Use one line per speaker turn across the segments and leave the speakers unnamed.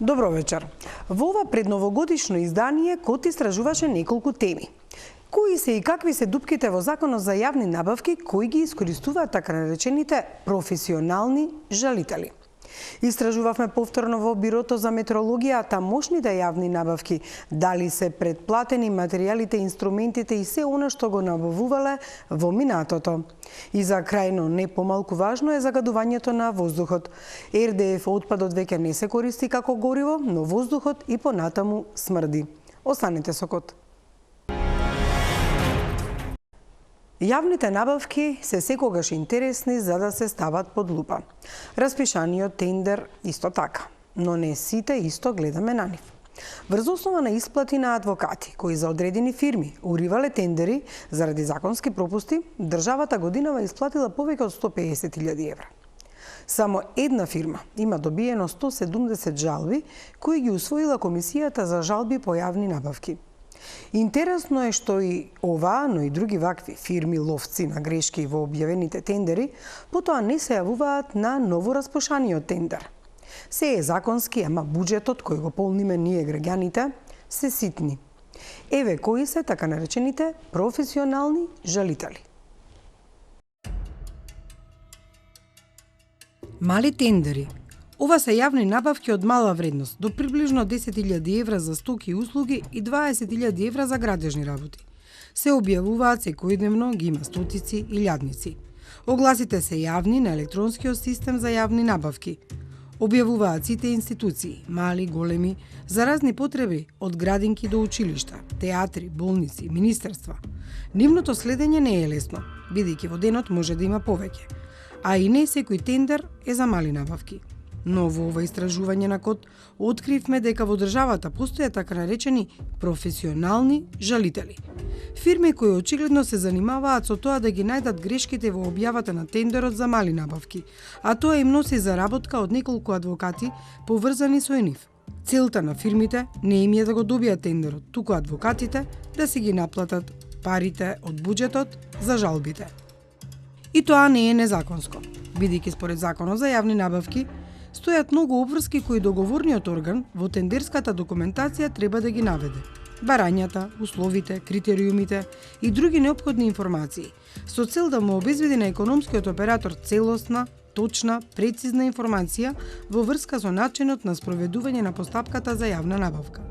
Добро вечер. Во ова предновогодишно издание Кот истражуваше неколку теми. Кои се и какви се дупките во Законот за јавни набавки кои ги искористуваат така наречените професионални жалители? Истражувавме повторно во Бирото за метрологија тамошните јавни набавки, дали се предплатени материјалите, инструментите и се она што го набавувале во минатото. И за крајно не помалку важно е загадувањето на воздухот. РДФ отпадот веќе не се користи како гориво, но воздухот и понатаму смрди. Останете со Кот. Јавните набавки се секогаш интересни за да се стават под лупа. Распишаниот тендер исто така, но не сите исто гледаме на нив. Врз основа на исплати на адвокати, кои за одредени фирми уривале тендери заради законски пропусти, државата годинава исплатила повеќе од 150.000 евра. Само една фирма има добиено 170 жалби, кои ги усвоила Комисијата за жалби по јавни набавки. Интересно е што и оваа, но и други вакви фирми ловци на грешки во објавените тендери, потоа не се јавуваат на ново распишаниот тендер. Се е законски, ама буџетот кој го полниме ние граѓаните се ситни. Еве кои се така наречените професионални жалители.
Мали тендери. Ова се јавни набавки од мала вредност, до приближно 10.000 евра за стоки и услуги и 20.000 евра за градежни работи. Се објавуваат секојдневно, ги има стотици и илјадници. Огласите се јавни на електронскиот систем за јавни набавки. Објавуваат сите институции, мали, големи, за разни потреби, од градинки до училишта, театри, болници, министерства. Нивното следење не е лесно, бидејќи во денот може да има повеќе, а и не секој тендер е за мали набавки. Но во ова истражување на Кот откривме дека во државата постојат така наречени професионални жалители. Фирми кои очигледно се занимаваат со тоа да ги најдат грешките во објавата на тендерот за мали набавки, а тоа им носи заработка од неколку адвокати поврзани со нив. Целта на фирмите не им е да го добијат тендерот, туку адвокатите да си ги наплатат парите од буџетот за жалбите. И тоа не е незаконско, бидејќи според Законот за јавни набавки стојат многу обврски кои договорниот орган во тендерската документација треба да ги наведе. Барањата, условите, критериумите и други неопходни информации, со цел да му обезбеди на економскиот оператор целосна, точна, прецизна информација во врска со начинот на спроведување на постапката за јавна набавка.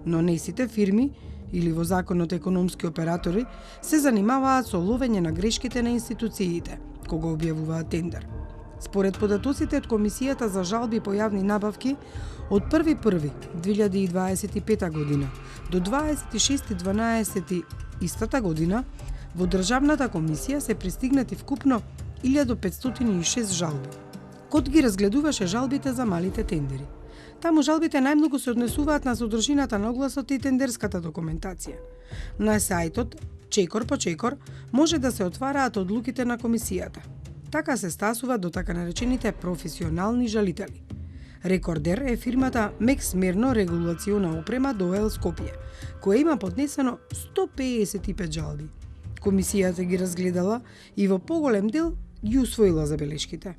Но не сите фирми или во законот економски оператори се занимаваат со ловење на грешките на институциите кога објавуваат тендер. Според податоците од Комисијата за жалби по јавни набавки, од 1.1.2025 година до 26.12. истата година, во Државната комисија се пристигнати вкупно 1506 жалби. Кот ги разгледуваше жалбите за малите тендери. Таму жалбите најмногу се однесуваат на содржината на огласот и тендерската документација. На сајтот, чекор по чекор, може да се отвараат одлуките на Комисијата. Така се стасува до така наречените професионални жалители. Рекордер е фирмата Мексмерно регулациона опрема ДОЕЛ Скопје, која има поднесено 155 жалби. Комисијата ги разгледала и во поголем дел ги усвоила забелешките.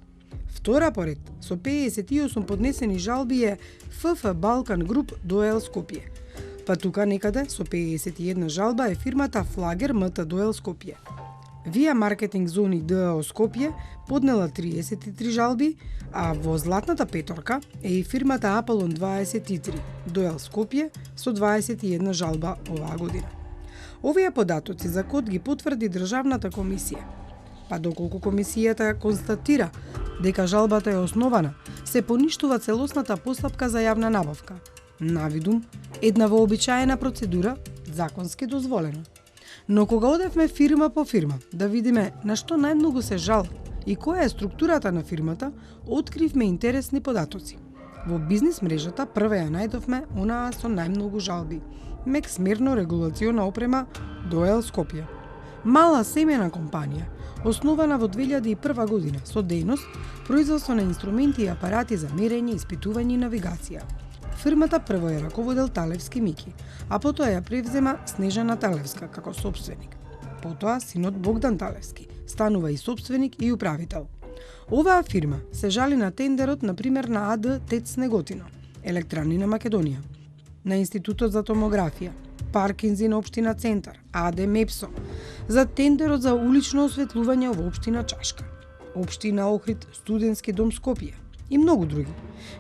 Втора поред, со 58 поднесени жалби е ФФ Балкан Груп ДОЕЛ Скопје. Па тука некаде со 51 жалба е фирмата Флагер МТ ДОЕЛ Скопје. Вија Маркетинг Зони ДАО Скопје поднела 33 жалби, а во Златната петорка е и фирмата Аполон 23 ДОЕЛ Скопје со 21 жалба оваа година. Овие податоци за Кот ги потврди Државната комисија. Па доколку комисијата констатира дека жалбата е основана, се поништува целосната постапка за јавна набавка. Навидум, една вообичаена процедура, законски дозволена. Но кога одевме фирма по фирма да видиме на што најмногу се жал и која е структурата на фирмата, откривме интересни податоци. Во бизнис мрежата прва ја најдовме онаа со најмногу жалби. Мексмерно регулациона опрема ДОЕЛ Скопје. Мала семена компанија, основана во 2001 година со дејност производство на инструменти и апарати за мерење, испитување и навигација. Фирмата прво ја раководел Талевски Мики, а потоа ја превзема Снежана Талевска како сопственик. Потоа синот Богдан Талевски станува и сопственик и управител. Оваа фирма се жали на тендерот, например, на АД ТЕЦ Неготино, Електрани на Македонија, на Институтот за томографија, Паркинзи на општина Центар, АД Мепсо, за тендерот за улично осветлување во општина Чашка, општина Охрид, студентски дом Скопје и многу други.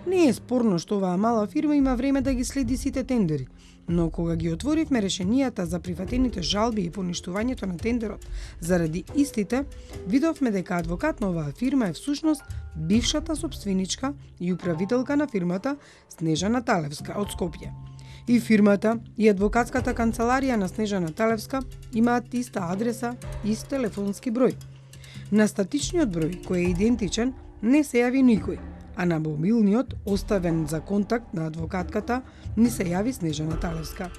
Не е спорно што оваа мала фирма има време да ги следи сите тендери, но кога ги отворивме решенијата за прифатените жалби и поништувањето на тендерот заради истите, видовме дека адвокат на оваа фирма е всушност бившата сопственичка и управителка на фирмата Снежана Талевска од Скопје. И фирмата и адвокатската канцеларија на Снежана Талевска имаат иста адреса, ист телефонски број. На статичниот број, кој е идентичен, не се јави никој, а на мобилниот, оставен за контакт на адвокатката, ни се јави Снежана Талевска.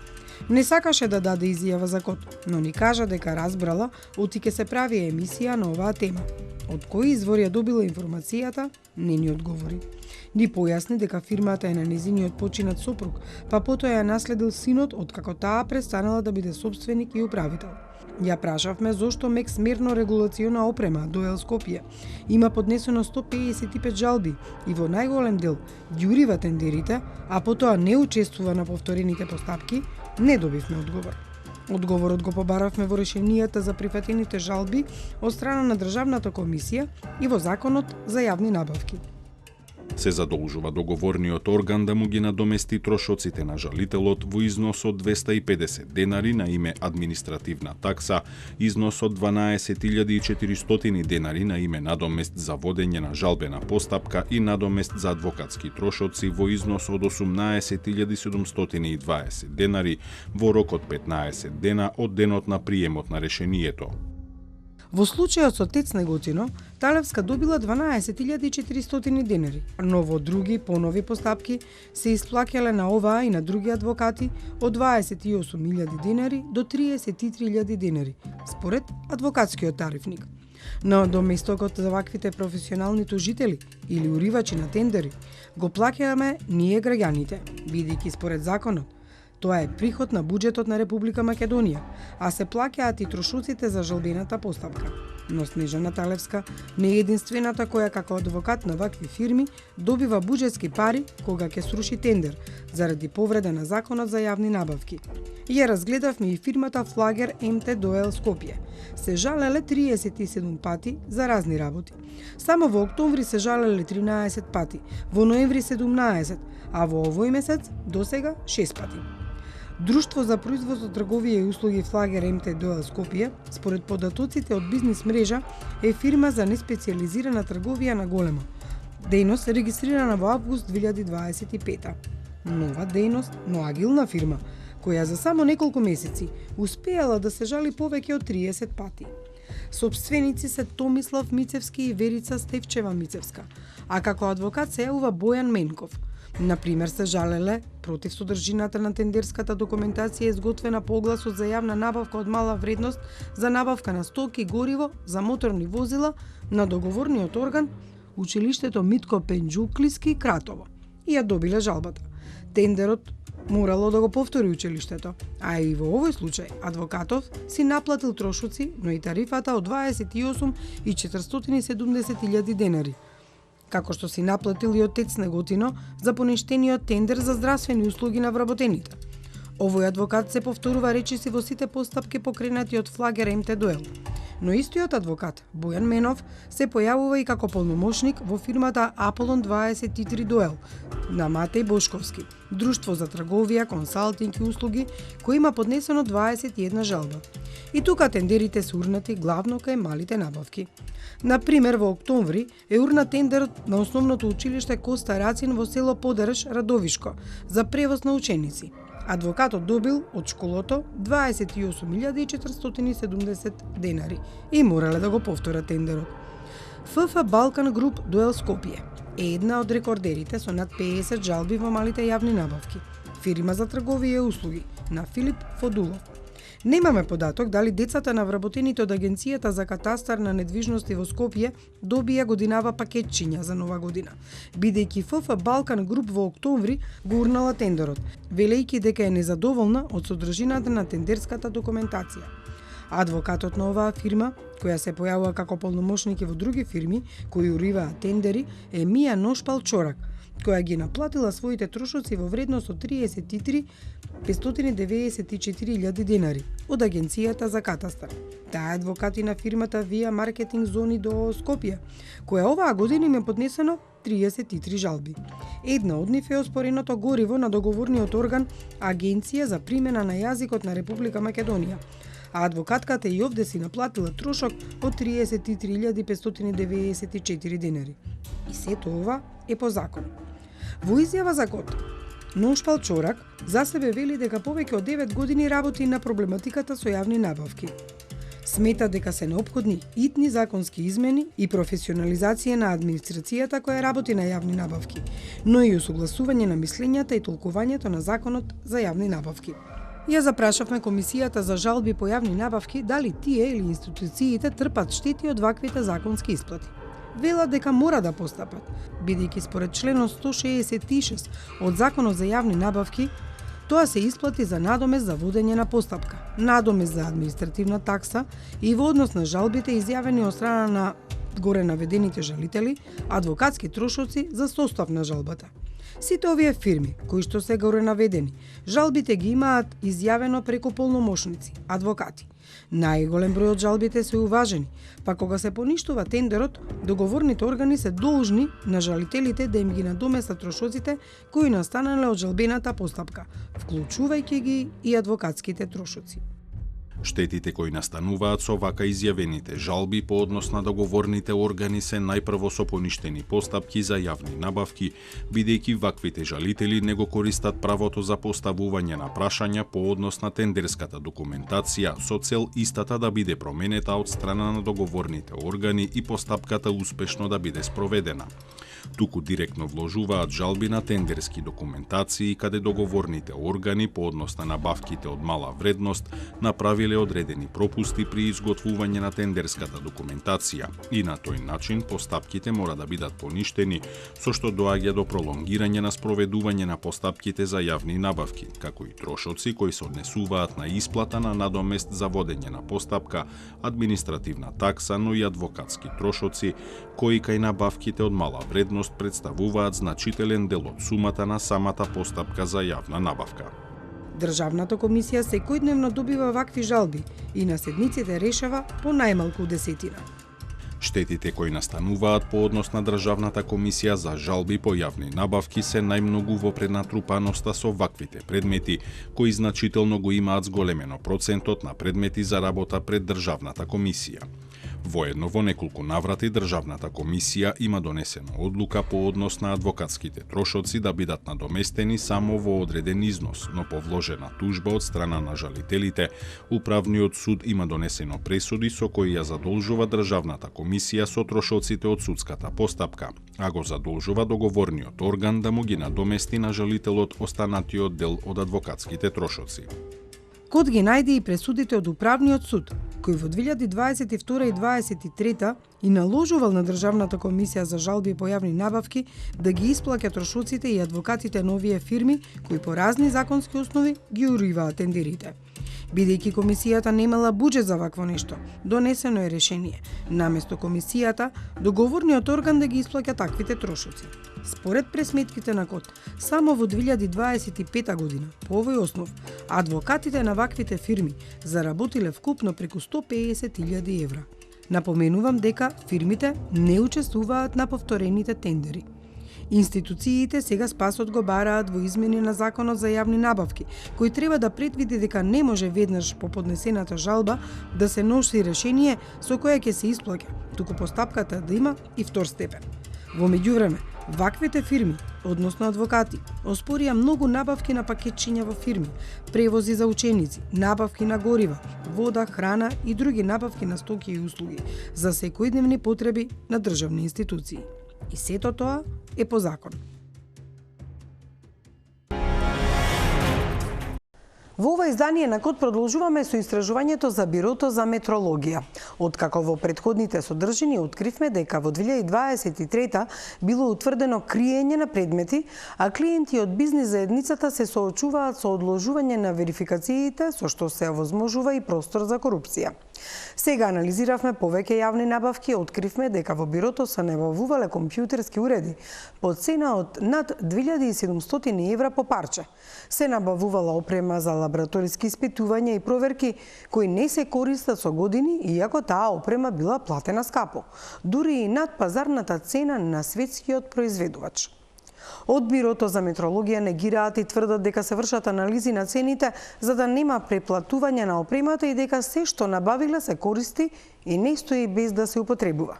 Не сакаше да даде изјава за код, но ни кажа дека разбрала оти ќе се прави емисија на оваа тема. Од кои извори ја добила информацијата, не ни одговори. Ни појасни дека фирмата е на незиниот починат сопруг, па потоа ја наследил синот откако таа престанала да биде собственик и управител. Ја прашавме зошто МЕКС мерно регулациона опрема ДОЕЛ Скопје има поднесено 155 жалби и во најголем дел ги урива тендерите, а потоа не учествува на повторените постапки, не добивме одговор. Одговорот го побаравме во решенијата за прифатените жалби од страна на Државната комисија и во Законот за јавни набавки.
Се задолжува договорниот орган да му ги надомести трошоците на жалителот во износ од 250 денари на име административна такса, износ од 12.400 денари на име надомест за водење на жалбена постапка и надомест за адвокатски трошоци во износ од 18.720 денари во рок од 15 дена од денот на приемот на решението.
Во случајот со ТЕЦ Неготино, Талевска добила 12.400 денари, но во други понови постапки се исплаќале на оваа и на други адвокати од 28.000 денари до 33.000 денари, според адвокатскиот тарифник. На доместокот за ваквите професионални тужители или уривачи на тендери го плаќаме ние граѓаните, бидејќи според законот тоа е приход на буџетот на Република Македонија, а се плаќаат и трошоците за жалбената постапка. Но Снежана Талевска не е единствената која како адвокат на вакви фирми добива буџетски пари кога ќе сруши тендер заради повреда на Законот за јавни набавки. И ја разгледавме и фирмата Флагер МТ ДОЕЛ Скопје. Се жалеле 37 пати за разни работи. Само во октомври се жалеле 13 пати, во ноември 17, а во овој месец досега 6 пати. Друштво за производство, трговија и услуги Флагер МТ ДОЕЛ Скопје, според податоците од бизнис мрежа, е фирма за неспециализирана трговија на големо. Дејност регистрирана во август 2025. Нова дејност, но агилна фирма, која за само неколку месеци успеала да се жали повеќе од 30 пати. Собственици се Томислав Мицевски и Верица Стевчева Мицевска, а како адвокат се јавува Бојан Менков. Например, се жалеле против содржината на тендерската документација изготвена по огласот за јавна набавка од мала вредност за набавка на стоки и гориво за моторни возила на договорниот орган училиштето Митко Пенџуклиски Кратово и ја добиле жалбата. Тендерот морало да го повтори училиштето, а и во овој случај адвокатов си наплатил трошоци, но и тарифата од 28.470.000 денари, како што си наплатил и од ТЕЦ Неготино за поништениот тендер за здравствени услуги на вработените. Овој адвокат се повторува речиси во сите постапки покренати од Флагер МТ ДОЕЛ. Но истиот адвокат, Бојан Менов, се појавува и како полномошник во фирмата Аполон 23 ДОЕЛ на Матеј Бошковски, друштво за трговија, консалтинг и услуги, кој има поднесено 21 жалба. И тука тендерите се урнати главно кај малите набавки. Например, во октомври е урнат тендерот на основното училиште Коста Рацин во село Подараш, Радовишко, за превоз на ученици. Адвокатот добил од школото 28.470 денари и морале да го повторат тендерот. ФФ Балкан Груп ДОЕЛ Скопје е една од рекордерите со над 50 жалби во малите јавни набавки. Фирма за трговија и услуги на Филип Фодулов. Немаме податок дали децата на вработените од Агенцијата за катастар на недвижности во Скопје добија годинава пакетчиња за нова година, бидејќи ФФ Балкан Груп во октомври го урнала тендерот, велејќи дека е незадоволна од содржината на тендерската документација. Адвокатот на оваа фирма, која се појавува како полномошник и во други фирми кои уриваат тендери, е Мија Ношпал Чорак, која ги наплатила своите трошоци во вредност од 33.594.000 денари од Агенцијата за катастар. Таа е адвокати на фирмата Via Marketing Zoni до Скопје, која оваа година им е поднесено 33 жалби. Една од нив е оспореното гориво на договорниот орган Агенција за примена на јазикот на Република Македонија, а адвокатката и овде си наплатила трошок од 33.594 денари. И сето ова е по закон. Во изјава за КОТ, Ношпал Чорак за себе вели дека повеќе од 9 години работи на проблематиката со јавни набавки. Смета дека се неопходни итни законски измени и професионализација на администрацијата која работи на јавни набавки, но и усогласување на мислењата и толкувањето на законот за јавни набавки. Ја запрашавме Комисијата за жалби по јавни набавки дали тие или институциите трпат штети од ваквите законски исплати. Велат дека мора да постапат, бидејќи според членот 166 од Законот за јавни набавки, тоа се исплати за надомест за водење на постапка, надомест за административна такса и во однос на жалбите изјавени од страна на горе наведените жалители, адвокатски трошоци за состав на жалбата. Сите овие фирми, кои што се горе наведени, жалбите ги имаат изјавено преку полномошници, адвокати. Најголем број од жалбите се уважени, па кога се поништува тендерот, договорните органи се должни на жалителите да им ги надоместат трошоците кои настанале од жалбената постапка, вклучувајќи ги и адвокатските трошоци.
Штетите кои настануваат со вака изјавените жалби по однос на договорните органи се најпрво со поништени постапки за јавни набавки, бидејќи ваквите жалители не го користат правото за поставување на прашања по однос на тендерската документација со цел истата да биде променета од страна на договорните органи и постапката успешно да биде спроведена. Туку директно вложуваат жалби на тендерски документации каде договорните органи по однос на набавките од мала вредност направиле одредени пропусти при изготвување на тендерската документација и на тој начин постапките мора да бидат поништени, со што доаѓа до пролонгирање на спроведување на постапките за јавни набавки, како и трошоци кои се однесуваат на исплата на надомест за водење на постапка, административна такса, но и адвокатски трошоци, кои кај набавките од мала вредност представуваат значителен дел од сумата на самата постапка за јавна набавка.
Државната комисија секојдневно добива вакви жалби и на седмиците решава по најмалку 10.
Штетите кои настануваат по однос на Државната комисија за жалби по јавни набавки се најмногу во пренатрупаноста со ваквите предмети, кои значително го имаат зголемено процентот на предмети за работа пред Државната комисија. Воедно во неколку наврати Државната комисија има донесена одлука по однос на адвокатските трошоци да бидат надоместени само во одреден износ, но по вложена тужба од страна на жалителите, Управниот суд има донесено пресуди со кои ја задолжува Државната комисија со трошоците од судската постапка, а го задолжува договорниот орган да му ги надомести на жалителот останатиот дел од адвокатските трошоци.
КОТ ги најде и пресудите од Управниот суд, кој во 2022 и 2023 и наложувал на Државната комисија за жалби по јавни набавки да ги исплаќа трошоците и адвокатите на овие фирми кои по разни законски основи ги уриваат тендерите. Бидејќи комисијата немала буџет за вакво нешто, донесено е решение, наместо комисијата, договорниот орган да ги исплаќа таквите трошоци. Според пресметките на КОТ, само во 2025 година, по овој основ, адвокатите на ваквите фирми заработиле вкупно преку 150.000 евра. Напоменувам дека фирмите не учествуваат на повторените тендери. Институциите сега спасот го бараат во измени на Законот за јавни набавки, кој треба да предвиди дека не може веднаш по поднесената жалба да се носи решение со кое ќе се исплаќа, туку постапката да има и втор степен. Во меѓувреме, ваквите фирми, односно адвокати, оспорија многу набавки на пакетчиња во фирми, превози за ученици, набавки на горива, вода, храна и други набавки на стоки и услуги за секојдневни потреби на државни институции. И сето тоа е по закон.
Во ова издание на КОТ продолжуваме со истражувањето за Бирото за метрологија. Откако во претходните содржини откривме дека во 2023 било утврдено криење на предмети, а клиенти од бизнис заедницата се соочуваат со одложување на верификациите, со што се овозможува и простор за корупција. Сега анализиравме повеќе јавни набавки и откривме дека во бирото се набавувале компјутерски уреди по цена од над 2700 евра по парче. Се набавувала опрема за лабораториски испитувања и проверки кои не се користат со години, иако таа опрема била платена скапо, дури и над пазарната цена на светскиот произведувач. Од Бирото за метрологија негираат и тврдат дека се вршат анализи на цените за да нема преплатување на опремата и дека се што набавиле се користи и не стои без да се употребува.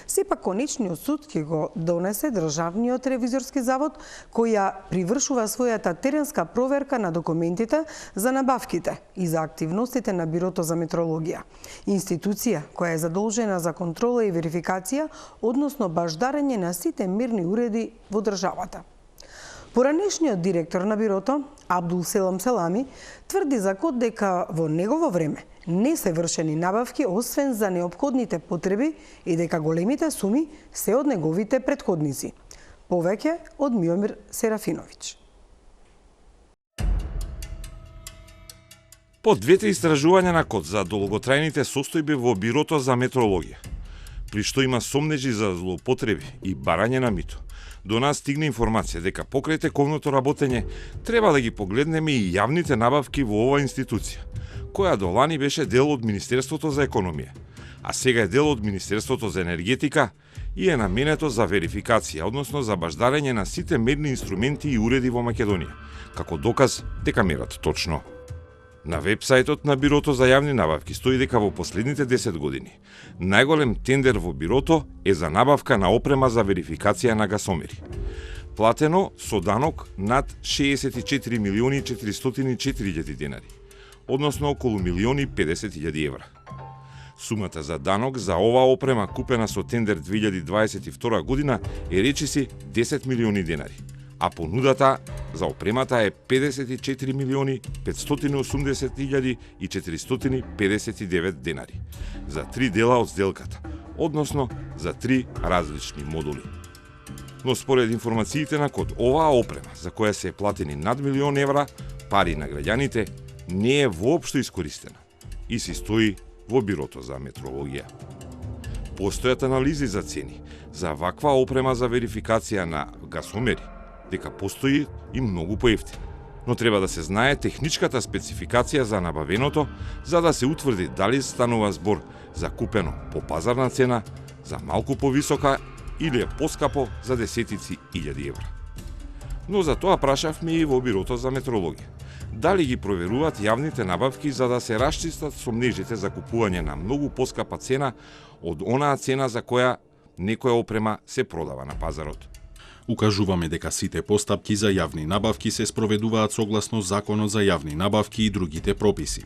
Сепак конечниот суд ќе го донесе Државниот ревизорски завод, кој ја привршува својата теренска проверка на документите за набавките и за активностите на Бирото за метрологија, институција која е задолжена за контрола и верификација, односно баждарење на сите мерни уреди во државата. Поранешниот директор на Бирото, Абдул Селам Селами, тврди за код дека во негово време не се вршени набавки освен за неопходните потреби и дека големите суми се од неговите претходници. Повеќе од Миомир Серафиновиќ.
По двете истражувања на код за долготрајните состојби во Бирото за метрологија, при што има сомнежи за злоупотреби и барање на мито, до нас стигна информација дека покрај тековното работење треба да ги погледнеме и јавните набавки во оваа институција, која до лани беше дел од Министерството за економија, а сега е дел од Министерството за енергетика и е наменето за верификација, односно за баждарење на сите мерни инструменти и уреди во Македонија, како доказ дека мерат точно. На вебсајтот на Бирото за јавни набавки стои дека во последните 10 години најголем тендер во Бирото е за набавка на опрема за верификација на гасомери. Платено со данок над 64 милиони 404 денари, односно околу 1.050.000 евра. Сумата за данок за оваа опрема купена со тендер 2022 година е речиси 10 милиони денари, а понудата за опремата е 54 милиони 580.459 денари за 3 дела од сделката, односно за 3 различни модули. Но според информациите на код, оваа опрема, за која се е платени над 1 милион евра, пари на граѓаните, не е воопшто искористена и се стои во Бирото за метрологија. Постојат анализи за цени за ваква опрема за верификација на гасомери, дека постои и многу поевтин. Но треба да се знае техничката спецификација за набавеното, за да се утврди дали станува збор за купено по пазарна цена, за малку повисока или е поскапо за десетици илјади евра. Но за тоа прашавме и во Бирото за метрологија. Дали ги проверуваат јавните набавки за да се расчистат сомнежите за купување на многу поскапа цена од онаа цена за која некоја опрема се продава на пазарот.
Укажуваме дека сите постапки за јавни набавки се спроведуваат согласно Законот за јавни набавки и другите прописи.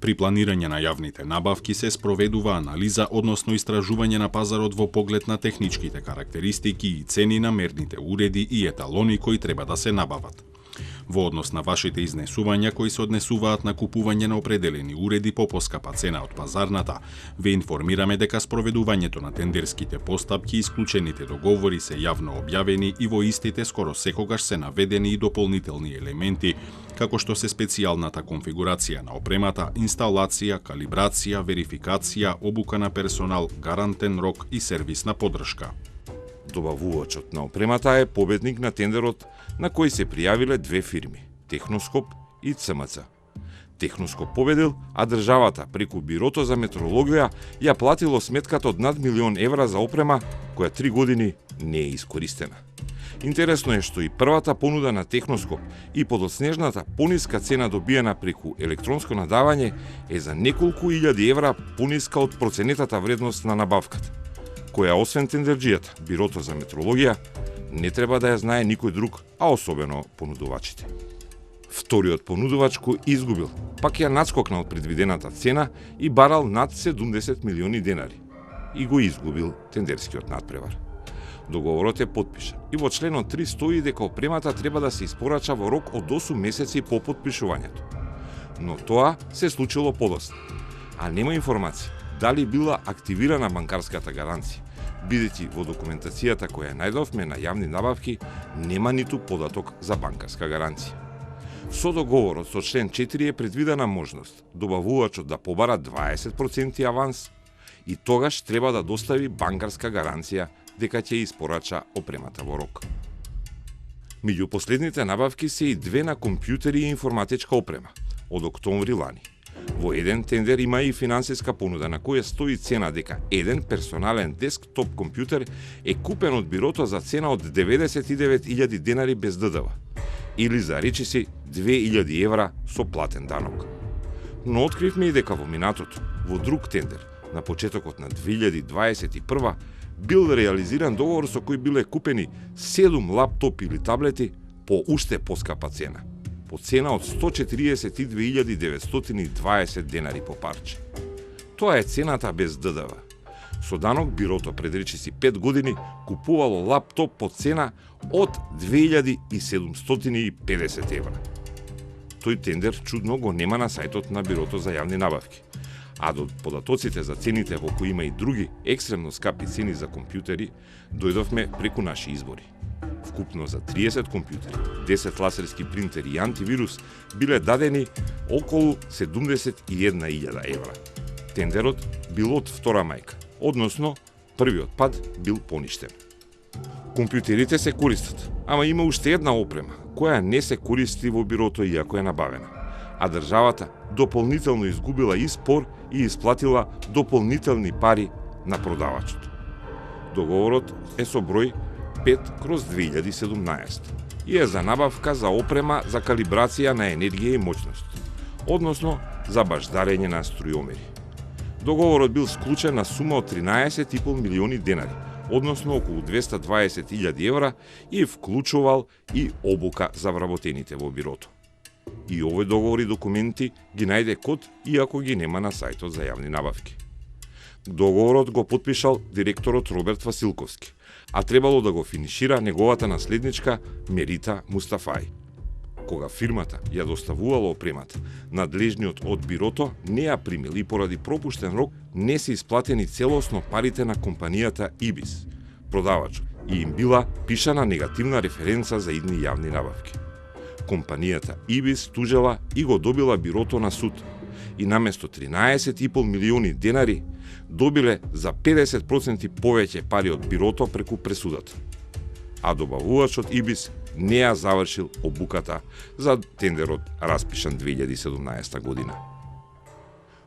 При планирање на јавните набавки се спроведува анализа, односно истражување на пазарот во поглед на техничките карактеристики и цени на мерните уреди и еталони кои треба да се набават. Во однос на вашите изнесувања кои се однесуваат на купување на определени уреди по поскапа цена од пазарната, ве информираме дека спроведувањето на тендерските постапки и исклучените договори се јавно објавени и во истите скоро секогаш се наведени и дополнителни елементи, како што се специјалната конфигурација на опремата, инсталација, калибрација, верификација, обука на персонал, гарантен рок и сервисна поддршка.
Добавувачот на опремата е победник на тендерот на кој се пријавиле две фирми – Техноскоп и ЦМЦ. Техноскоп победил, а државата преку Бирото за метрологија ја платило сметката од над 1 милион евра за опрема која 3 години не е искористена. Интересно е што и првата понуда на Техноскоп и подоцнежната пониска цена добиена преку електронско надавање е за неколку илјади евра пониска од проценетата вредност на набавката, која освен тендерџијата, Бирото за метрологија, не треба да ја знае никој друг, а особено понудувачите. Вториот понудувач кој изгубил, пак ја надскокнал предвидената цена и барал над 70 милиони денари и го изгубил тендерскиот надпревар. Договорот е потпишан и во членот 3 стои дека опремата треба да се испорача во рок од 8 месеци по потпишувањето. Но тоа се случило подоцна, а нема информација дали била активирана банкарската гаранција, бидејќи во документацијата која најдовме на јавни набавки нема ниту податок за банкарска гаранција. Со договорот со член 4 е предвидена можност добавувачот да побара 20% аванс и тогаш треба да достави банкарска гаранција дека ќе испорача опремата во рок. Меѓу последните набавки се и две на компјутери и информатичка опрема од октомври лани. Во еден тендер има и финансиска понуда на која стои цена дека еден персонален десктоп компјутер е купен од бирото за цена од 99.000 денари без ДДВ, или за речиси 2.000 евра со платен данок. Но откривме и дека во минатото, во друг тендер, на почетокот на 2021 бил реализиран договор со кој биле купени 7 лаптопи или таблети по уште поскапа цена, по цена од 142.920 денари по парче. Тоа е цената без ДДВ. Со данок бирото пред речиси 5 години купувало лаптоп по цена од 2.750 евра. Тој тендер чудно го нема на сајтот на бирото за јавни набавки. А до податоците за цените во кои има и други екстремно скапи цени за компјутери, дојдовме преку наши избори. Вкупно за 30 компјутери, 10 лазерски принтери и антивирус биле дадени околу 71.000 евра. Тендерот бил од втора мајка, односно првиот пат бил поништен. Компјутерите се користат, ама има уште една опрема која не се користи во бирото иако е набавена, а државата дополнително изгубила и спор и исплатила дополнителни пари на продавачот. Договорот е со број 5/2017 и е за набавка за опрема за калибрација на енергија и моќност, односно за баждарење на струјомери. Договорот бил склучен на сума од 13,5 милиони денари, односно околу 220.000 евра, и вклучувал и обука за вработените во бирото. И овој договор и документи ги најде код, иако ги нема на сајтот за јавни набавки. Договорот го потпишал директорот Роберт Василковски, а требало да го финишира неговата наследничка Мерита Мустафај. Кога фирмата ја доставувала опремата, надлежниот од бирото не ја примил и поради пропуштен рок не се исплатени целосно парите на компанијата Ибис, продавачот, и им била пишана негативна референца за идни јавни набавки. Компанијата Ибис тужела и го добила бирото на суд и наместо 13,5 милиони денари добиле за 50% повеќе пари од бирото преку пресудата. А добавувачот Ибис не ја завршил обуката за тендерот распишан 2017 година.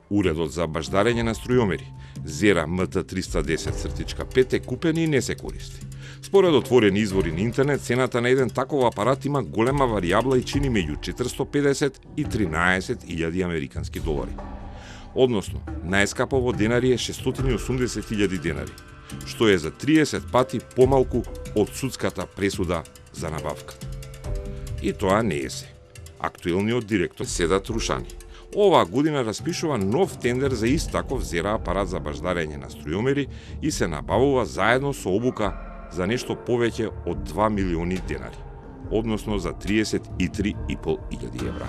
Уредот за баждарење на струјомери Zera MT310-5 е купен и не се користи. Според отворени извори на интернет, цената на еден таков апарат има голема варијабла и чини меѓу 450 и 13.000 американски долари. Односно, најскапо во денари е 680.000 денари, што е за 30 пати помалку од судската пресуда за набавка. И тоа не е се. Актуелниот директор Седат Рушани оваа година распишува нов тендер за ист таков Zera апарат за баждарење на струјомери и се набавува заедно со обука за нешто повеќе од 2 милиони денари, односно за 33.500 евра.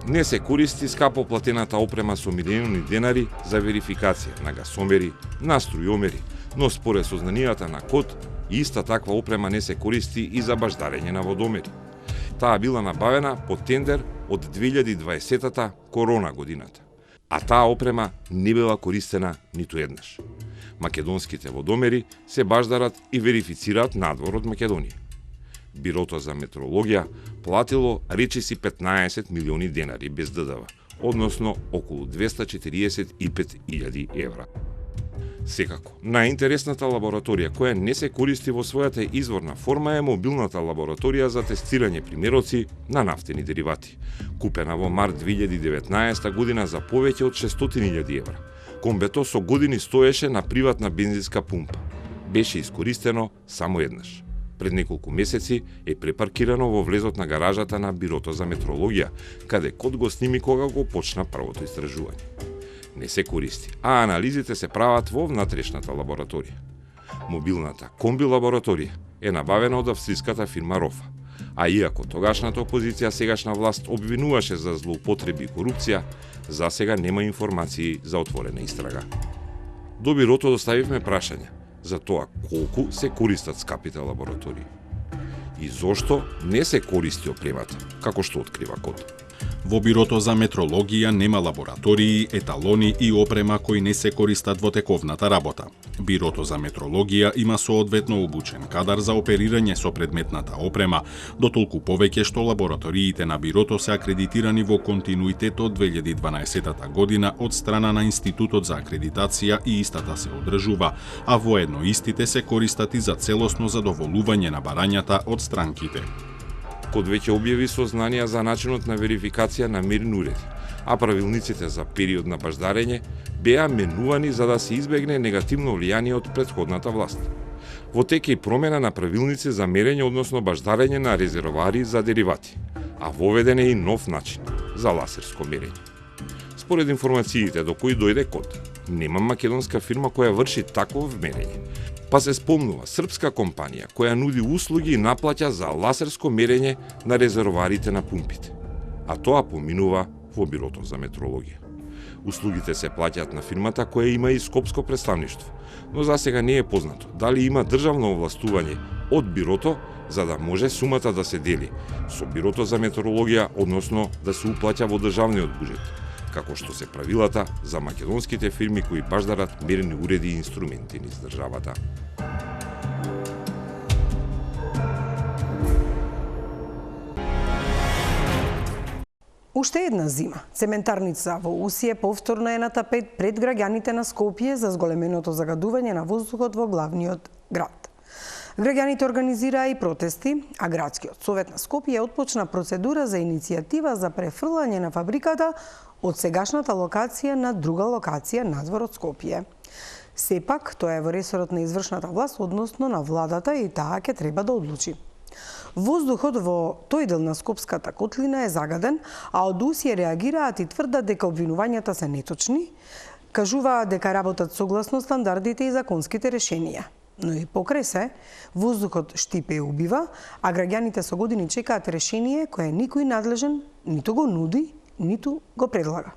Не се користи скапо платената опрема со милиони денари за верификација на гасомери, на струјомери, но според сознанијата на КОД, иста таква опрема не се користи и за баждарење на водомери. Таа била набавена по тендер од 2020-та корона годината, а таа опрема не била користена ниту еднаш. Македонските водомери се баждарат и верифицираат надвор од Македонија. Бирото за метрологија платило речиси 15 милиони денари без ДДВ, односно околу 245.000 евра. Секако, најинтересната лабораторија која не се користи во својата изворна форма е мобилната лабораторија за тестирање примероци на нафтени деривати, купена во март 2019 година за повеќе од 600.000 евра. Комбето со години стоеше на приватна бензинска пумпа. Беше искористено само еднаш. Пред неколку месеци е препаркирано во влезот на гаражата на Бирото за метрологија, каде КОД го сними кога го почна првото истражување. Не се користи, а анализите се прават во внатрешната лабораторија. Мобилната комби лабораторија е набавена од австриската фирма Рофа, а иако тогашната опозиција сегашна власт обвинуваше за злоупотреби и корупција, за сега нема информации за отворена истрага. До Бирото доставивме прашања за тоа колку се користат скапите лаборатории. и зошто не се користи опремата, како што открива Код.
Во Бирото за метрологија нема лаборатории, еталони и опрема кои не се користат во тековната работа. Бирото за метрологија има соодветно обучен кадар за оперирање со предметната опрема, дотолку повеќе што лабораториите на Бирото се акредитирани во континуитет од 2012 година од страна на Институтот за акредитација и истата се одржува, а воедно истите се користат и за целосно задоволување на барањата од странките.
Код веќе објави сознанија за начинот на верификација на мерни уреди, а правилниците за период на баждарење беа менувани за да се избегне негативно влијание од претходната власт. Во тек е и промена на правилници за мерење, односно баждарење на резервоари за деривати, а воведен е и нов начин за ласерско мерење. Според информациите до кои дојде Код, нема македонска фирма која врши таков мерење. Па се спомнува српска компанија која нуди услуги и наплаќа за ласерско мерење на резервоарите на пумпите. А тоа поминува во Бирото за метрологија. Услугите се плаќаат на фирмата која има и скопско представништво, но засега не е познато дали има државно овластување од Бирото за да може сумата да се дели со Бирото за метрологија, односно да се уплаќа во државниот буџет, како што се правилата за македонските фирми кои баждарат мерни уреди и инструменти низ државата.
Уште една зима. Цементарница во Усие повторно е на тапет пред граѓаните на Скопје за зголеменото загадување на воздухот во главниот град. Граѓаните организираа и протести, а Градскиот совет на Скопје отпочна процедура за иницијатива за префрлање на фабриката од сегашната локација на друга локација надвор од Скопје. Сепак, тоа е во ресорот на извршната власт, односно на владата, и таа ќе треба да одлучи. Воздухот во тој дел на Скопската котлина е загаден, а од Усие реагираат и тврдат дека обвинувањата се неточни, кажуваат дека работат согласно стандардите и законските решенија. Но и покрај се, воздухот штипе и убива, а граѓаните со години чекаат решение кое никој надлежен ниту го нуди, ниту го предлага.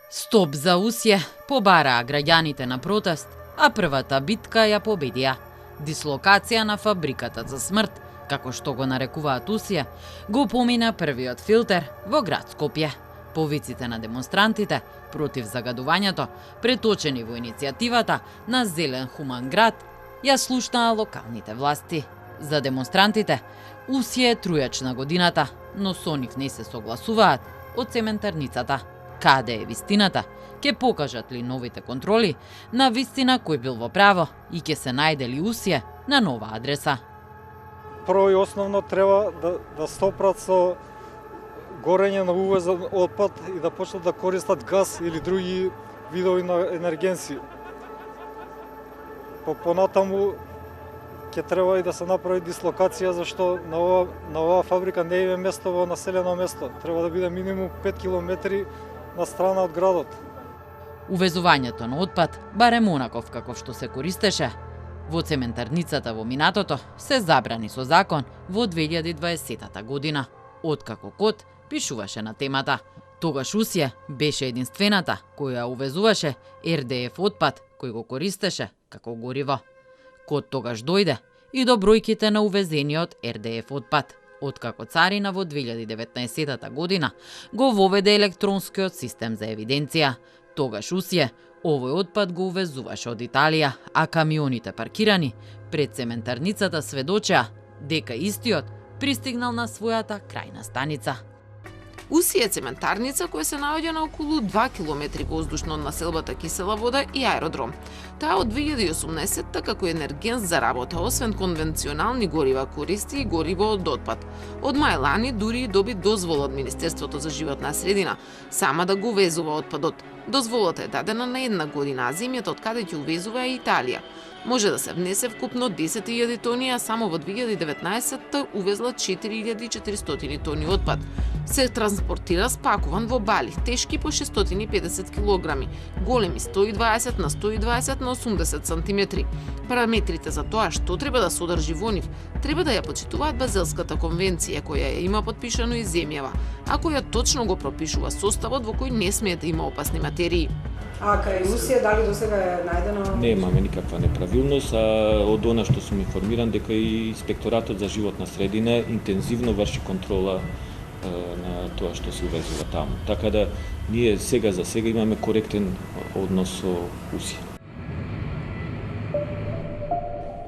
Стоп за Усие побараа граѓаните на протест, а првата битка ја победија. Дислокација на фабриката за смрт, како што го нарекуваат Усие, го помина првиот филтер во град Скопје. Повиците на демонстрантите против загадувањето, преточени во иницијативата на Зелен хуман град, ја слушнаа локалните власти. За демонстрантите, Усие е трујач на годината, но со нив не се согласуваат од цементарницата. Каде е вистината? Ке покажат ли новите контроли на вистина кој бил во право и ќе се најде ли Усие на нова адреса?
Прво и основно треба да стопрат со горење на увозен отпад и да почнат да користат газ или други видови на енергенци. Понатаму ќе треба и да се направи дислокација, зашто на оваа фабрика не е место во населено место. Треба да биде минимум 5 километри на страна од градот.
Увезувањето на отпад, барем онаков каков што се користеше во цементарницата во минатото, се забрани со закон во 2020 година, откако Код пишуваше на темата. Тогаш Усие беше единствената која увезуваше РДФ отпад кој го користеше како гориво. Код тогаш дојде и до бројките на увезениот РДФ отпад. Откако царина во 2019 година го воведе електронскиот систем за евиденција, тогаш Усие овој отпад го увезуваше од Италија, а камионите паркирани пред цементарницата сведочеа дека истиот пристигнал на својата крајна станица.
Усие е цементарница која се наоѓа на околу 2 километри воздушно од населбата Кисела вода и аеродром. Таа од 2018 како енергенс за работа, освен конвенционални горива, користи и гориво од отпад. Од мај лани дури доби дозвола од Министерството за животна средина сама да го увезува отпадот. Дозволата е дадена на 1 година, а земјата од каде ќе увезува е Италија. Може да се внесе вкупно 10.000 тони, а само во 2019 увезла 4.400 тони отпад. се транспортира спакуван во бали, тешки по 650 кг, големи 120 на 120 на 80 см. Параметрите за тоа што треба да содржи во нив, треба да ја почитуваат Базелската конвенција, која ја има подпишано и земјава, а која точно го пропишува составот во кој не смее да има опасни материи.
А кај Русија дали досега е најдено?
Немаме никаква неправилност, а од она што сум информиран дека и Инспекторатот за животна средина интензивно врши контрола на тоа што се увезува таму. Така да ние сега за сега имаме коректен однос со Русија.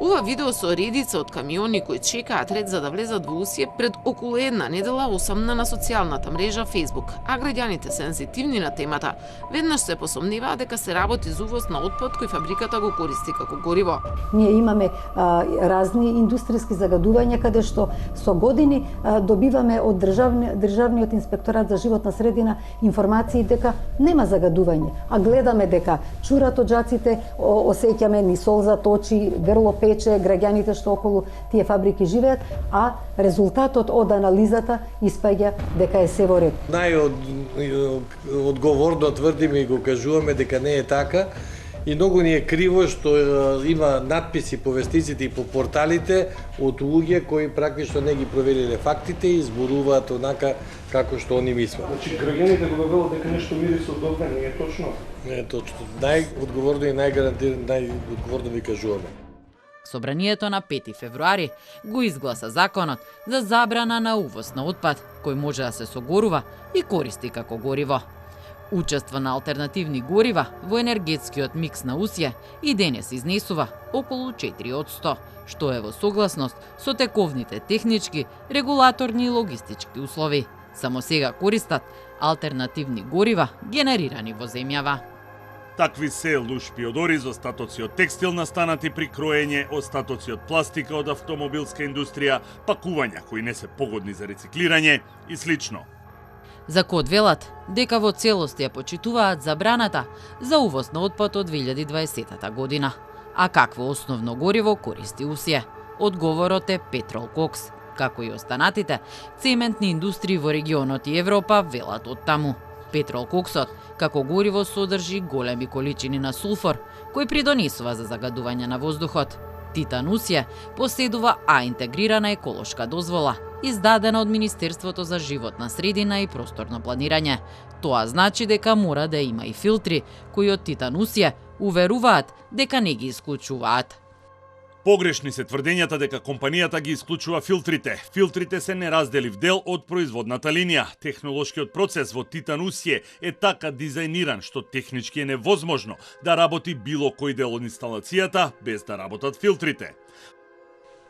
Ова видео со редица од камиони кои чекаат ред за да влезат во Русија пред околу една недела осамна на социјалната мрежа Facebook, а граѓаните сензитивни на темата веднаш се посомневаат дека се работи за увоз на отпад кој фабриката го користи како гориво.
Ние имаме разни индустријски загадувања каде што со години добиваме од Државниот инспекторат за животна средина информации дека нема загадување, а гледаме дека чурат оджаците, осеќаме ни солза точи, грло пече, граѓаните што околу тие фабрики живеат, а резултатот од анализата испаѓа дека е се во ред.
Најодговорно тврдиме и го кажуваме дека не е така и многу ни е криво што има надписи по вестниците и по порталите од луѓе кои практично не ги провериле фактите и зборуваат онака како што они мислат.
Значи граѓаните го велат дека нешто мирише од добро, не е точно?
Не е точно. Најодговорно и најгарантирано, најодговорно ви кажуваме.
Собранието на 5 февруари го изгласа законот за забрана на увоз на отпад, кој може да се согорува и користи како гориво. Учество на алтернативни горива во енергетскиот микс на Русија и денес изнесува околу 4%, што е во согласност со тековните технички, регулаторни и логистички услови. Само сега користат алтернативни горива генерирани во земјава.
Такви се лушпи од ориз, остатоци од текстил настанати при кроење, остатоци од пластика од автомобилска индустрија, пакувања кои не се погодни за рециклирање и слично.
За код велат дека во целост ја почитуваат забраната за увоз на отпад од 2020 година. А какво основно гориво користи Русија? Одговорот е петрол кокс, како и останатите цементни индустрии во регионот и Европа велат од таму. Петрол коксот како гориво содржи големи количини на сулфор, кој придонесува за загадување на воздухот. Титан Русија поседува интегрирана еколошка дозвола, издадена од Министерството за животна средина и просторно планирање. Тоа значи дека мора да има и филтри, кои од Титан Русија уверуваат дека не ги исклучуваат.
Погрешни се тврдењата дека компанијата ги исклучува филтрите. Филтрите се неразделив дел од производната линија. Технолошкиот процес во Титан Русија е така дизајниран што технички е невозможно да работи било кој дел од инсталацијата без да работат филтрите.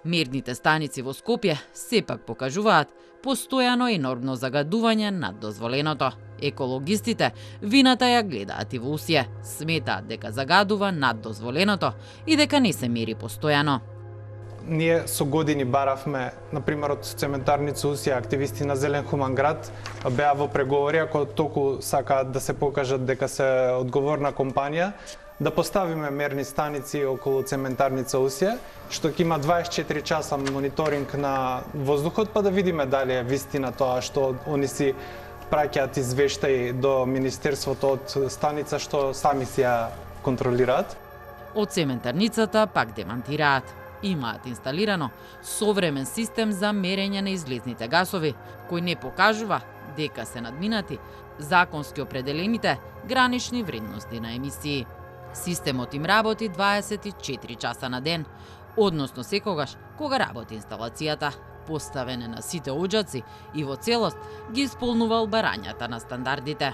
Мерните станици во Скопје сепак покажуваат постојано енормно загадување над дозволеното. Екологистите вината ја гледаат и во Русија, сметаат дека загадува над дозволеното и дека не се мери постојано.
Ние со години баравме, например, од цементарница Русија, активисти на Зелен хуман град, беа во преговори, ако толку сакаат да се покажат дека се одговорна компанија, да поставиме мерни станици околу цементарница Русија, што ќе има 24 часа мониторинг на воздухот, па да видиме дали е вистина тоа што они си праќаат извештаи до Министерството од станица што сами си ја контролираат.
Од цементарницата пак демантираат. Имаат инсталирано современ систем за мерење на излезните гасови, кој не покажува дека се надминати законски определените гранични вредности на емисии. Системот им работи 24 часа на ден, односно секогаш кога работи инсталацијата, поставен е на сите оџаци и во целост ги исполнувал барањата на стандардите.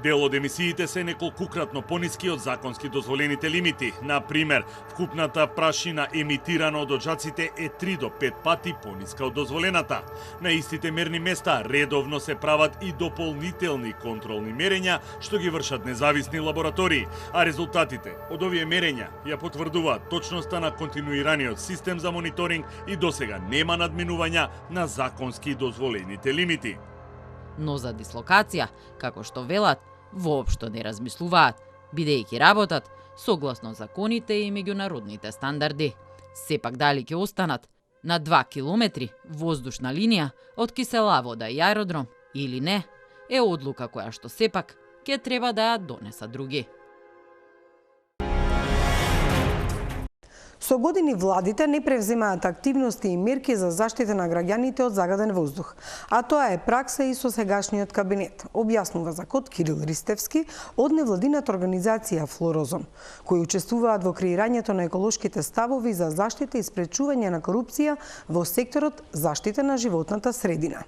Дел од емисиите се неколкукратно пониски од законски дозволените лимити. Например, вкупната прашина емитирана од оџаците е 3 до 5 пати пониска од дозволената. На истите мерни места редовно се прават и дополнителни контролни мерења, што ги вршат независни лаборатории, а резултатите од овие мерења ја потврдуваат точноста на континуираниот систем за мониторинг и досега нема надминувања на законски дозволените лимити.
Но за дислокација, како што велат, воопшто не размислуваат, бидејќи работат согласно законите и меѓународните стандарди. Сепак дали ќе останат на 2 километри воздушна линија од кисела вода и аеродром или не, е одлука која што сепак ќе треба да ја донесат други.
Со години владите не превземаат активности и мерки за заштита на граѓаните од загаден воздух, а тоа е пракса и со сегашниот кабинет, објаснува за код Кирил Ристевски од невладината организација Флорозон, кои учествуваат во креирањето на еколошките ставови за заштита и спречување на корупција во секторот заштита на животната средина.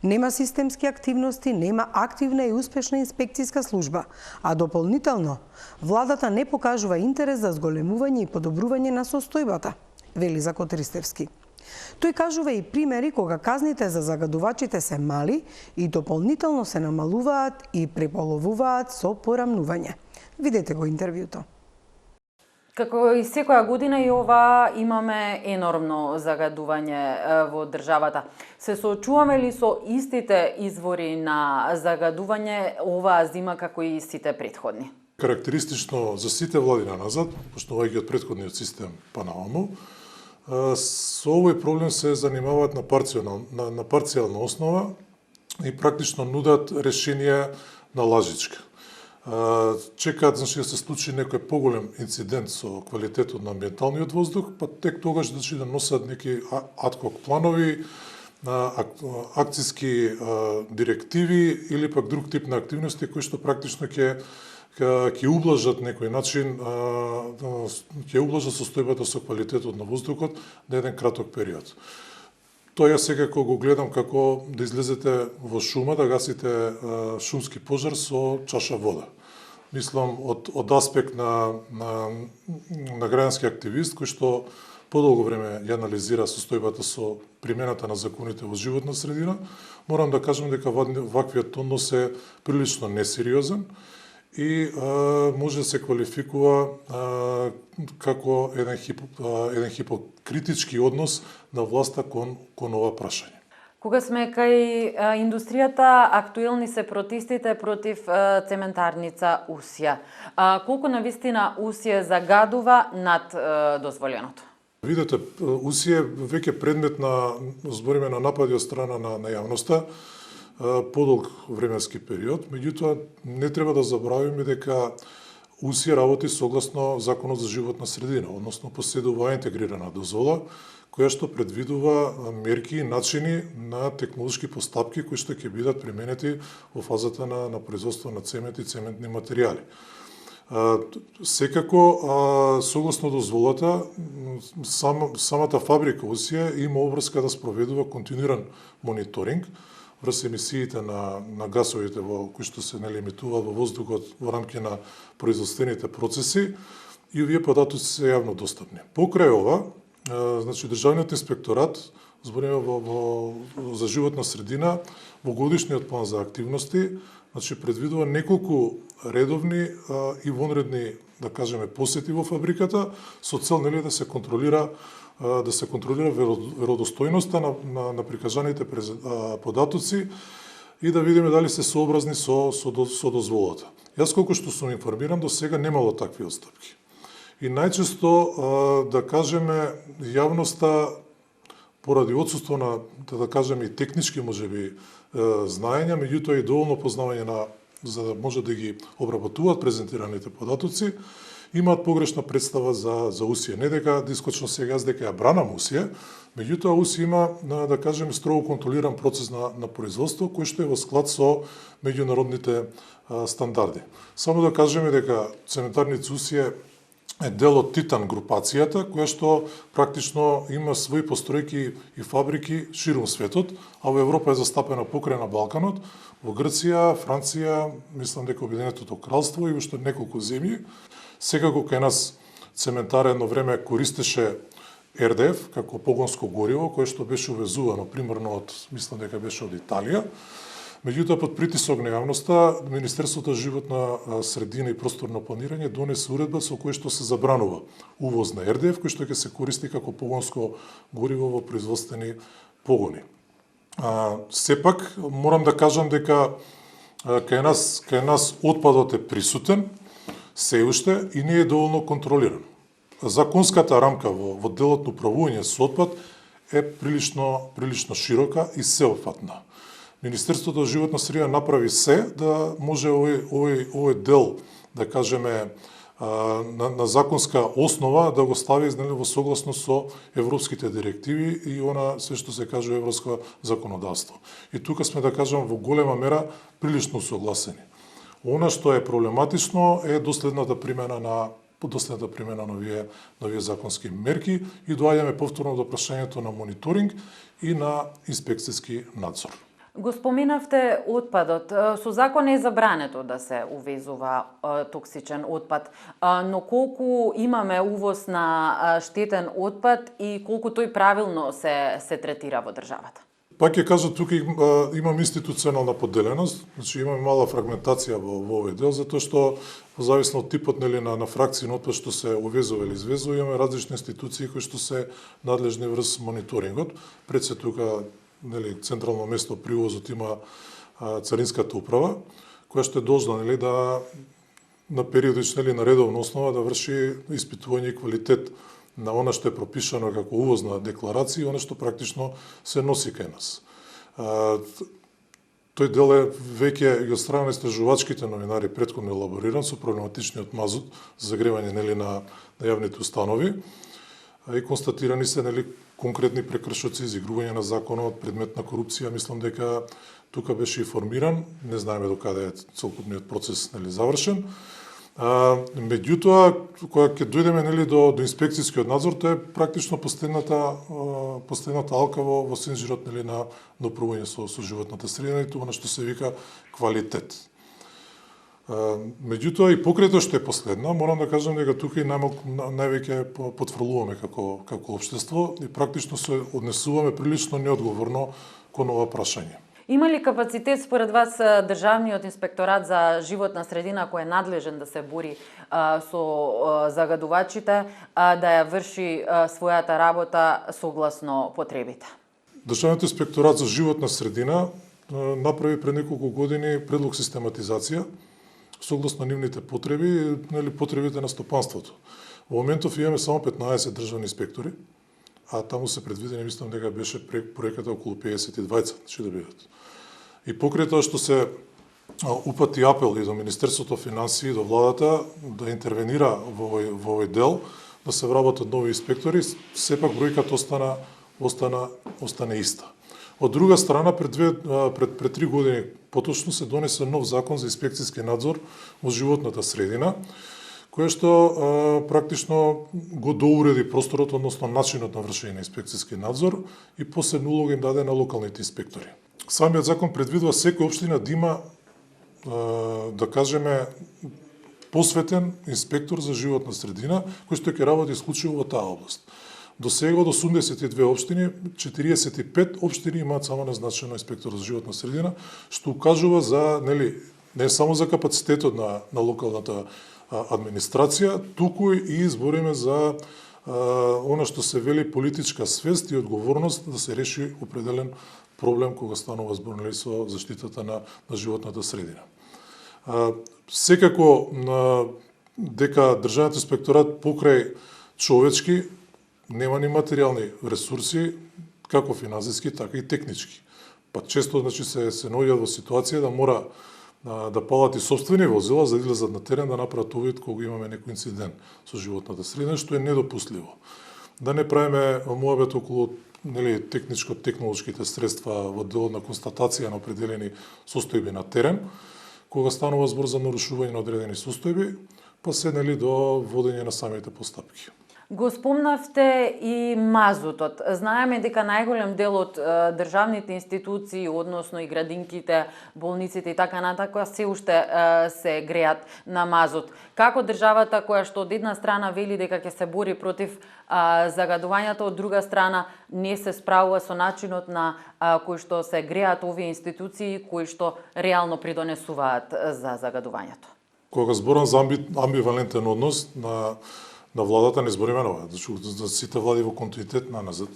Нема системски активности, нема активна и успешна инспекцијска служба, а дополнително, владата не покажува интерес за зголемување и подобрување на состојбата, вели за код Ристевски. Тој кажува и примери кога казните за загадувачите се мали и дополнително се намалуваат и преполовуваат со порамнување. Видете го интервјуто.
Како и секоја година и ова имаме енормно загадување во државата. Се соочуваме ли со истите извори на загадување оваа зима како и сите претходни?
Карактеристично за сите влади на назад, почнувајќи од претходниот систем па наомо, со овој проблем се занимаваат на парцијална основа и практично нудат решенија на лажичка. Чекаат да се случи некој поголем инцидент со квалитетот на амбиенталниот воздух, па тек тогаш да носат неки адхок планови, акцијски директиви или пак друг тип на активности кои што практично ќе ублажат некој начин, ќе ублажат состојбата со квалитетот на воздухот на еден краток период. Тоа ја секако го гледам како да излезете во шума, да гасите шумски пожар со чаша вода. Мислам, од аспект на граѓански активист, кој што подолго време ја анализира состојбата со примената на законите во животна средина, морам да кажам дека ваквиот однос е прилично несериозен и може да се квалификува како еден хипокритички однос на власта кон ова прашање.
Кога сме кај индустријата, актуелни се протестите против цементарница Усија. Колку навистина Усија загадува над дозволеното?
Видете, Усија е веќе предмет на, збориме, на напади од страна на јавноста, подолг временски период, меѓутоа не треба да забравиме дека Усија работи согласно Законот за животна средина, односно поседува интегрирана дозвола, која што предвидува мерки и начини на технолошки постапки кои што ќе бидат применети во фазата на производство на цемент и цементни материјали. Секако, согласно дозволата, самата фабрика Усија има обврска да спроведува континуиран мониторинг врз емисиите на гасовите кои што се емитуваат во воздухот во рамки на производствените процеси и овие податоци се јавно достапни. Покрај ова, значи Државниот инспекторат, збориме за животна средина, во годишниот план за активности, значи предвидува неколку редовни и вонредни, да кажеме, посети во фабриката со цел да се контролира веродостојноста на прикажаните податоци и да видиме дали се сообразни со дозволата. Јас колку што сум информиран, до сега немало такви отстапки. И најчесто, да кажеме, јавноста поради отсуство на, да кажеме, и технички можеби знаења, меѓутоа и доволно познавање за да може да ги обработуваат презентираните податоци, имаат погрешна представа за Усија. Не дека да искочно сега дека ја бранам Усија, меѓутоа Усија има, да кажеме, строго контролиран процес на производство кој што е во склад со меѓународните стандарди. Само да кажеме дека цементарница Усија е дел од Титан групацијата, која што практично има своји постројки и фабрики ширум светот, а во Европа е застапена покрај на Балканот, во Грција, Франција, мислам дека Обединетото кралство и уште неколку земји. Секако кај нас цементара едно време користеше РДФ како погонско гориво, кое што беше увезувано примерно од, мислам дека беше од Италија. Меѓутоа, под притисок на јавноста, Министерството за животна средина и просторно планирање донесе уредба со која што се забранува увоз на РДФ, кој што ќе се користи како погонско гориво во производствени погони. Сепак, морам да кажам дека кај нас отпадот е присутен, се уште и не е доволно контролиран. Законската рамка во делот на управување со отпад е прилично широка и сеопфатна. Министерството за животна средина направи се да може овој дел, да кажеме, на законска основа да го стави во согласно со европските директиви и она се што се каже европско законодавство. И тука сме, да кажам, во голема мера прилично согласени. Она што е проблематично е доследната примена на овие законски мерки и доаѓаме повторно до прашањето на мониторинг и на инспекцијски надзор.
Го споменавте отпадот. Со закон е забрането да се увезува токсичен отпад, но колку имаме увоз на штетен отпад и колку тој правилно се третира во државата?
Пак ќе кажа, тука имам институционална поделеност, значи имаме мала фрагментација во овој дел, затоа што зависно од типот на фракции на отпад што се увезува или извезува, имаме различни институции кои што се надлежни врз мониторингот. Пред се тука централно место при увозот има Царинската управа, која што е должна да на периодична или на редовна основа да врши испитување и квалитет на она што е пропишано како увозна декларација и она што практично се носи кај нас. Тој дел е веќе и од страна на истражувачките новинари претходно елабориран со проблематичниот мазут за загревање на јавните установи и констатирани се конкретни прекршоци, изигрување на законот, предмет на корупција. Мислам дека тука беше и формиран, не знаеме до каде е целокупниот процес завршен. Меѓутоа, кога ќе дојдеме до инспекцијскиот надзор, тоа е практично последната алка во сензирот на управување со животната средина и тоа што се вика квалитет. Меѓутоа и покрај тоа што е последна, морам да кажам дека тука и највеќе потврлуваме како општество и практично се однесуваме прилично неодговорно кон ова прашање.
Има ли капацитет според вас Државниот инспекторат за животна средина кој е надлежен да се бори со загадувачите да ја врши својата работа согласно потребите?
Државниот инспекторат за животна средина направи пред неколку години предлог систематизација согласно нивните потреби, потребите на стопанството. Во моментов имаме само 15 државни инспектори, а таму се предвидени, мислам дека беше проеката околу 52 да бидат. И покрај тоа што се упати апел и до Министерството финансии и до владата да интервенира во овој дел, да се вработат нови инспектори, сепак бројката остане иста. Од друга страна, пред 3 години поточно се донесе нов закон за инспекцијски надзор во животната средина, кој што практично го доуреди просторот, односно начинот на вршење на инспекцијски надзор и посебна улога им даде на локалните инспектори. Самиот закон предвидува секоја општина да има, да кажеме, посветен инспектор за животна средина, кој што ќе работи исклучиво во таа област. До сега од 82 општини, 45 општини имаат само назначено инспектор за животна средина, што укажува за, не само за капацитетот на локалната администрација, туку и збориме за она што се вели политичка свест и одговорност да се реши определен проблем кога станува збор со заштитата на животната средина. Секако дека државниот инспекторат покрај човечки нема ни материјални ресурси, како финансиски, така и технички. Па често се наоѓаат во ситуација да мора да палат и собствени возила за да излезат на терен да направат увид кога имаме некој инцидент со животната средина, што е недопустливо. Да не правиме муабет околу техничко-технолошките средства во делот на констатација на определени состојби на терен, кога станува збор за нарушување на одредени состојби, па се до водење на самите постапки.
Го спомнавте и мазутот. Знаеме дека најголем дел од државните институции, односно и градинките, болниците и така натака, се уште се греат на мазут. Како државата која што од една страна вели дека ќе се бори против загадувањето, од друга страна не се справува со начинот на кој што се греат овие институции, кои што реално придонесуваат за загадувањето?
Кога зборам за амбивалентен однос на владата, не збориме на ова, за сите влади во континуитет назад.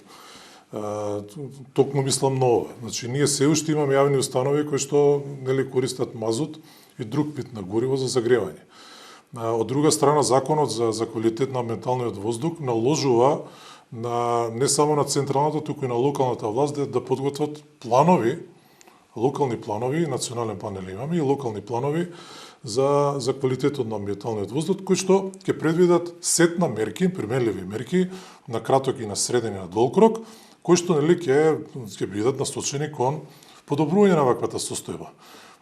Токму мислам на ова. Значи, ние се уште имаме јавни установи кои што користат мазут и друг вид на гориво за загревање. Од друга страна, законот за квалитет на амбиенталниот воздух наложува не само на централната, туку и на локалната власт да подготват планови локални планови, национален план имаме и локални планови за квалитетот на амбиенталниот воздух, кои што ќе предвидат сет на мерки, применливи мерки на краток и на среден и на долг рок, кои што ќе бидат насочени кон подобрување на ваквата состојба.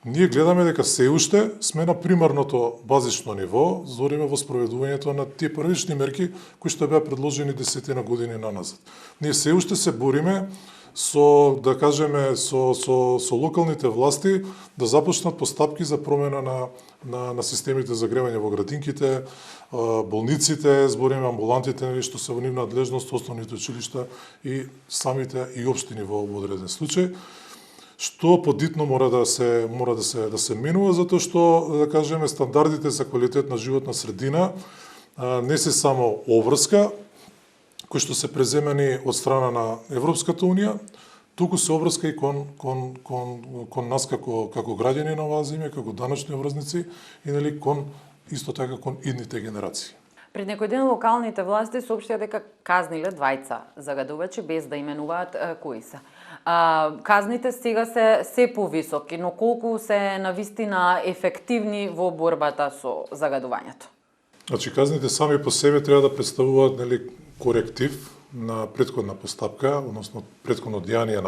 Ние гледаме дека се уште сме на примарното базично ниво, зориме во спроведувањето на тие првични мерки кои што беа предложени десетина години наназад. Ние се уште се бориме со, да кажеме, со локалните власти да започнат постапки за промена на системите за гревање во градинките, болниците, збориме амбулантите, што се во нивна надлежност, основните училишта и самите и општини во одреден случај. Што подитно мора да се менува, затоа што, да кажеме, стандардите за квалитет на животна средина не се само обврска, кои што се преземени од страна на Европската Унија, туку се обврска и кон нас како граѓани на оваа земја, како даночни обврзници и исто така кон идните генерации.
Пред некој ден локалните власти соопштија дека казниле двајца загадувачи без да именуваат кои се. Казните сега се повисоки, но колку се навистина ефективни во борбата со загадувањето?
Значи, казните сами по себе треба да представуваат коректив на претходна постапка, односно претходно дејание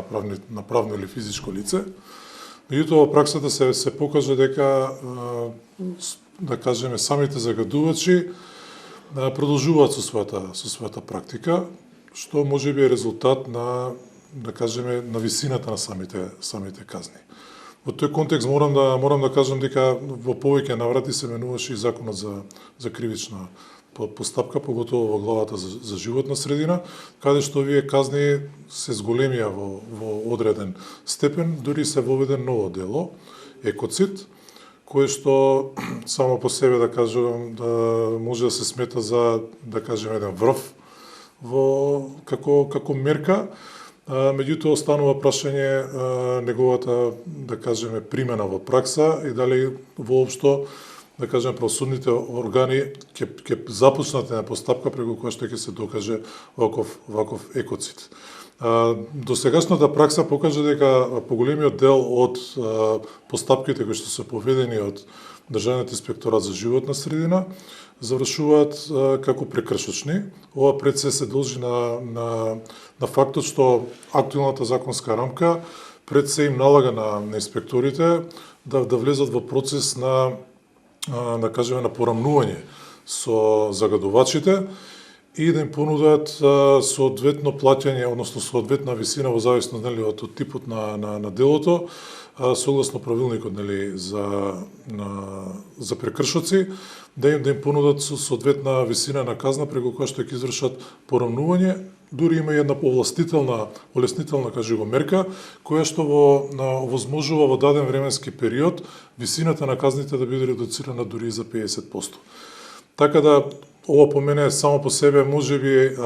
на правно или физичко лице. Меѓутоа, во праксата се покажа дека, да кажеме, самите загадувачи продолжуваат со својата практика, што може би е резултат на, да кажеме, на висината на самите казни. Во тој контекст морам да кажам дека во повеќе наврати се менуваше и законот за кривична постапка, поготово во главата за животна средина, каде што овие казни се зголемија во одреден степен, дури се воведе ново дело, екоцид, кое што само по себе, да кажам, да може да се смета за, да кажем, еден врв како мерка, меѓутоа останува прашање неговата, да кажеме, примена во пракса и дали воопшто, да кажем, правосудните органи ќе започнат една постапка преку која што ќе се докаже ваков екоцид. Досегашната пракса покажа дека поголемиот дел од постапките кои што се поведени од Државниот инспекторат за животна средина завршуваат како прекршочни. Ова пред се должи на фактот што актуелната законска рамка пред се им налага на инспекторите да влезат во процес на, да кажеме, на порамнување со загадувачите и да им понудат соодветно плаќање, односно соодветна висина во зависност од типот на делото, согласно правилникот за прекршоци, да им понудат соодветна висина на казна преку која што ќе извршат порамнување. Дури има и една олеснителна, кажи го, мерка, која што овозможува во даден временски период висината на казните да биде редуцирана дури за 50%. Така да, ова по мене само по себе можеби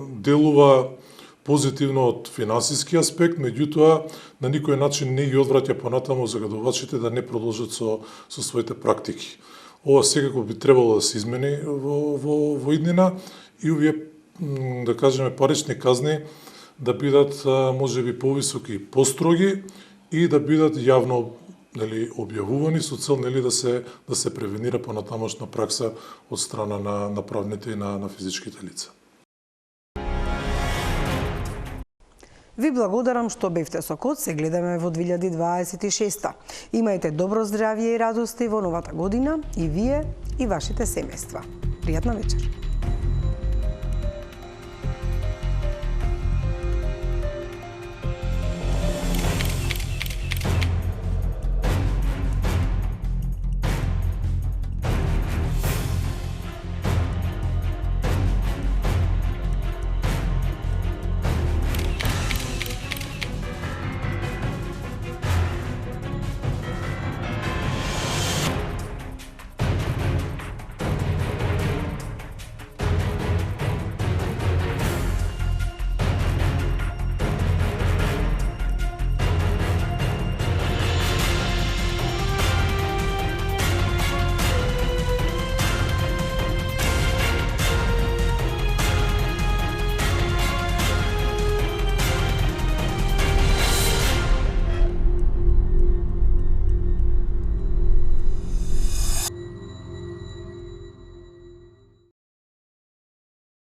делува позитивно од финансиски аспект, меѓутоа на никој начин не ги одвраќа понатаму загадувачите да не продолжат со своите практики. Ова секако би требало да се измени во иднина и овие, да кажеме, парични казни да бидат можеби повисоки и построги и да бидат јавно објавувани со цел да се превенира понатамошна пракса од страна на правните и на физичките лица.
Ви благодарам што бевте со КОД, се гледаме во 2026. Имајте добро здравје и радости во новата година и вие и вашите семејства. Пријатна вечер.